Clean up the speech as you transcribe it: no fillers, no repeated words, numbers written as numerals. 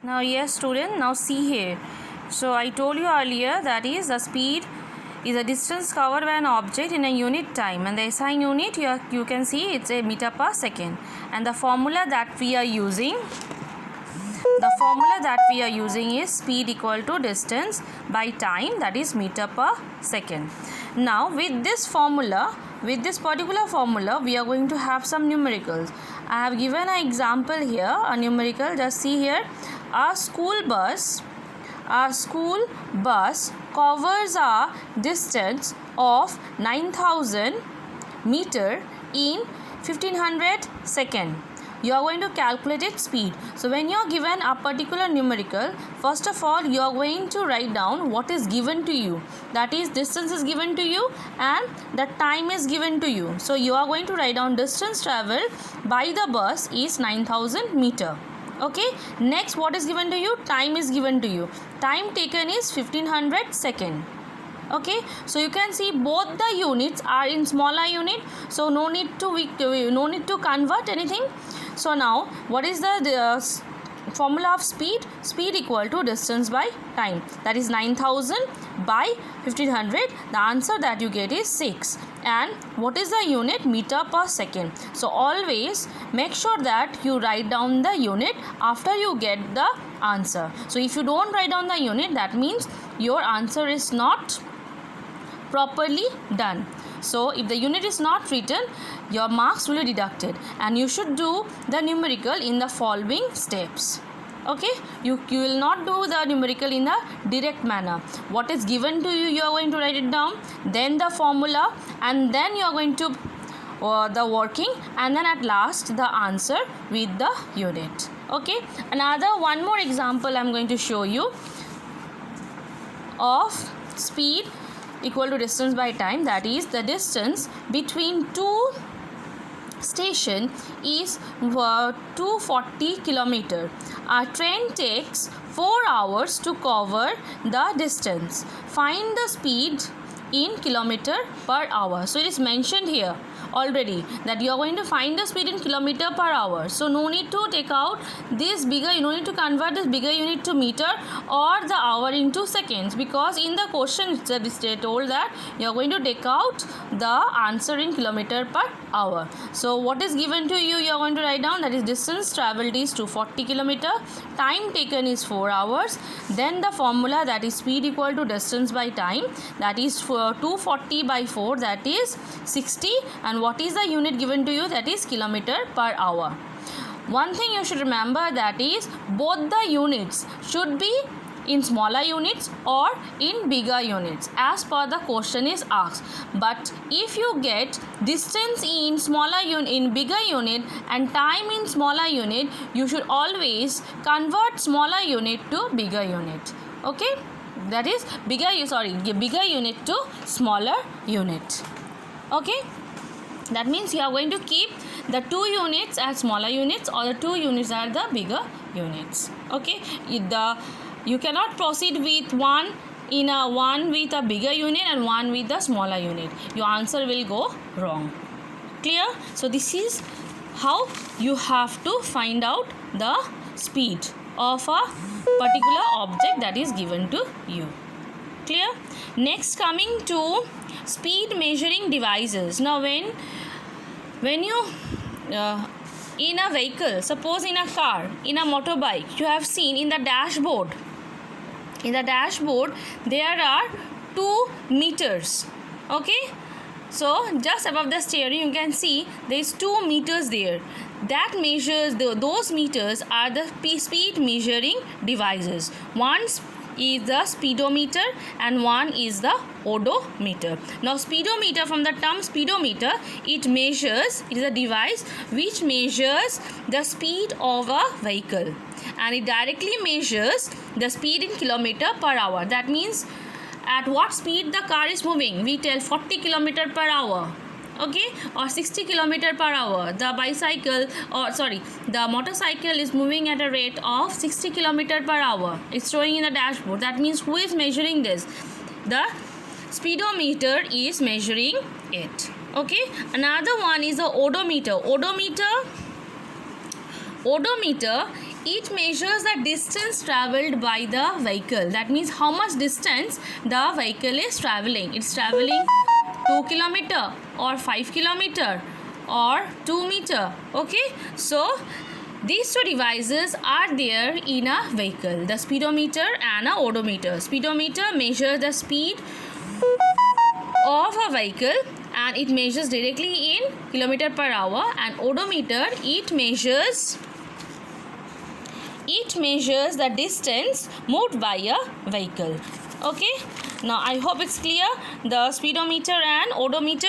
Now yes student, now see here. So I told you earlier that is the speed is a distance covered by an object in a unit time, and the SI unit you can see it's a meter per second, and the formula that we are using is speed equal to distance by time, that is meter per second. Now with this particular formula we are going to have some numericals. I have given an example here, a numerical. Just see here, a school bus covers a distance of 9000 meter in 1500 second. You are going to calculate its speed. So when you are given a particular numerical, first of all you are going to write down what is given to you, that is distance is given to you and the time is given to you. So you are going to write down distance traveled by the bus is 9000 meter. Okay, next what is given to you? Time is given to you. Time taken is 1500 second. Okay, so you can see both the units are in smaller unit, so no need to convert anything. So now what is the formula of speed? Speed equal to distance by time, that is 9000 by 1500. The answer that you get is 6. And what is the unit? Meter per second. So always make sure that you write down the unit after you get the answer. So if you don't write down the unit, that means your answer is not properly done. So if the unit is not written, your marks will be deducted, and you should do the numerical in the following steps. Okay, you will not do the numerical in a direct manner. What is given to you, you are going to write it down, then the formula, and then you are going to the working, and then at last the answer with the unit. Okay, one more example I am going to show you of speed equal to distance by time, that is the distance between two station is 240 kilometer. A train takes 4 hours to cover the distance. Find the speed in kilometer per hour. So it is mentioned here already that you are going to find the speed in kilometer per hour. So no need to take out this bigger, no need to convert this bigger unit to meter or the hour into seconds, because in the question it's told that you are going to take out the answer in kilometer per hour. So what is given to you, you are going to write down, that is distance travelled is 240 kilometer, time taken is 4 hours, then the formula, that is speed equal to distance by time, that is 240 by 4, that is 60, and what is the unit given to you, that is kilometer per hour. One thing you should remember, that is both the units should be in smaller units or in bigger units as per the question is asked. But if you get distance in in bigger unit and time in smaller unit, you should always convert smaller unit to bigger unit. Okay, that is bigger unit to smaller unit. Okay, that means you are going to keep the 2 units as smaller units or the 2 units are the bigger units. Okay, you cannot proceed with one with a bigger unit and one with the smaller unit. Your answer will go wrong. Clear? So this is how you have to find out the speed of a particular object that is given to you. Clear? Next, coming to speed measuring devices. Now when you in a vehicle, suppose in a car, in a motorbike, you have seen in the dashboard there are 2 meters. Okay, so just above the steering you can see there is 2 meters there. That measures those meters are the speed measuring devices. One is the speedometer and one is the odometer. Now speedometer, from the term speedometer, it is a device which measures the speed of a vehicle, and it directly measures the speed in kilometer per hour. That means at what speed the car is moving. We tell 40 kilometer per hour. Okay, or 60 kilometer per hour. The motorcycle is moving at a rate of 60 kilometer per hour. It's showing in the dashboard. That means who is measuring this? The speedometer is measuring it. Okay, another one is the odometer. Odometer It measures the distance traveled by the vehicle. That means how much distance the vehicle is traveling. It's traveling 2 kilometer or 5 kilometer or 2 meter. Okay, so these two devices are there in a vehicle, the speedometer and a odometer. Speedometer measures the speed of a vehicle and it measures directly in kilometer per hour, and odometer it measures the distance moved by a vehicle. Okay, now I hope it's clear, the speedometer and odometer.